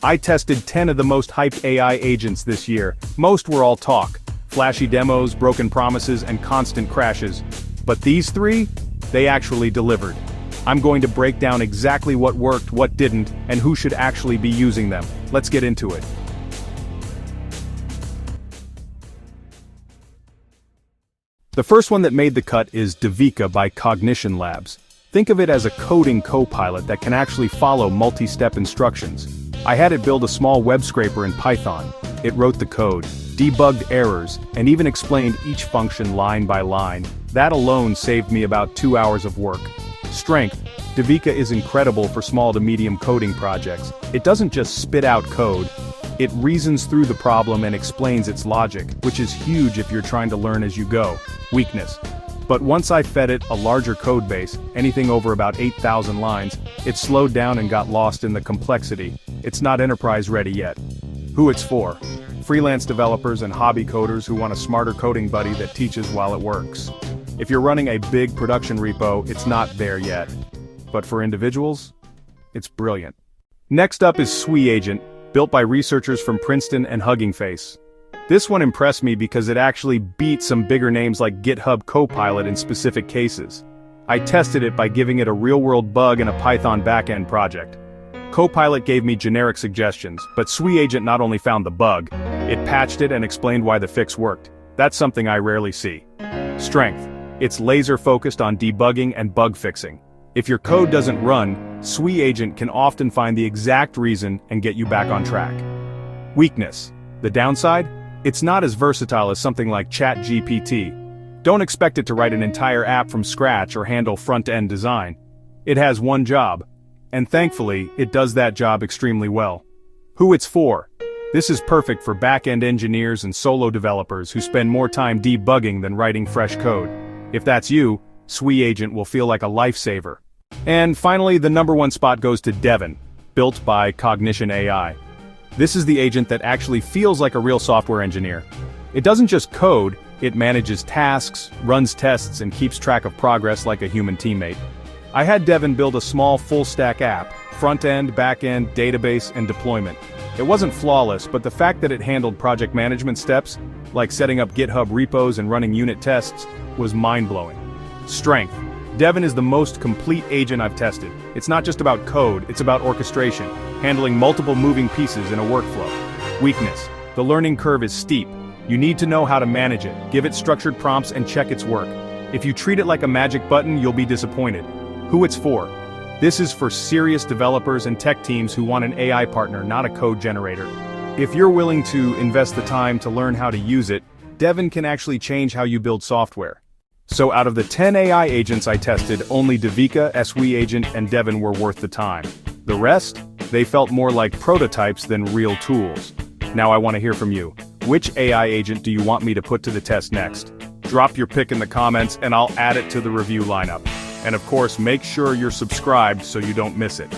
I tested 10 of the most hyped AI agents this year. Most were all talk, flashy demos, broken promises, and constant crashes. But these three? They actually delivered. I'm going to break down exactly what worked, what didn't, and who should actually be using them. Let's get into it. The first one that made the cut is Devika by Cognition Labs. Think of it as a coding co-pilot that can actually follow multi-step instructions. I had it build a small web scraper in Python. It wrote the code, debugged errors, and even explained each function line by line. That alone saved me about 2 hours of work. Strength: Devika is incredible for small to medium coding projects. It doesn't just spit out code. It reasons through the problem and explains its logic, which is huge if you're trying to learn as you go. Weakness: but once I fed it a larger code base, anything over about 8,000 lines, it slowed down and got lost in the complexity. It's not enterprise ready yet. Who it's for: freelance developers and hobby coders who want a smarter coding buddy that teaches while it works. If you're running a big production repo, it's not there yet. But for individuals, it's brilliant. Next up is Sui Agent, built by researchers from Princeton and Hugging Face. This one impressed me because it actually beat some bigger names like GitHub Copilot in specific cases. I tested it by giving it a real-world bug in a Python backend project. Copilot gave me generic suggestions, but Sui Agent not only found the bug, it patched it and explained why the fix worked. That's something I rarely see. Strength: it's laser-focused on debugging and bug fixing. If your code doesn't run, Sui Agent can often find the exact reason and get you back on track. Weakness: the downside? It's not as versatile as something like ChatGPT. Don't expect it to write an entire app from scratch or handle front-end design. It has one job. And thankfully, it does that job extremely well. Who it's for: this is perfect for back-end engineers and solo developers who spend more time debugging than writing fresh code. If that's you, Sui Agent will feel like a lifesaver. And finally, the #1 spot goes to Devin, built by Cognition AI. This is the agent that actually feels like a real software engineer. It doesn't just code, it manages tasks, runs tests, and keeps track of progress like a human teammate. I had Devin build a small full-stack app, front-end, back-end, database, and deployment. It wasn't flawless, but the fact that it handled project management steps, like setting up GitHub repos and running unit tests, was mind-blowing. Strength: Devin is the most complete agent I've tested. It's not just about code, it's about orchestration, handling multiple moving pieces in a workflow. Weakness: the learning curve is steep. You need to know how to manage it, give it structured prompts, and check its work. If you treat it like a magic button, you'll be disappointed. Who it's for: this is for serious developers and tech teams who want an AI partner, not a code generator. If you're willing to invest the time to learn how to use it, Devin can actually change how you build software. So out of the 10 AI agents I tested, only Devika, Sui Agent, and Devin were worth the time. The rest? They felt more like prototypes than real tools. Now I want to hear from you. Which AI agent do you want me to put to the test next? Drop your pick in the comments and I'll add it to the review lineup. And of course, make sure you're subscribed so you don't miss it.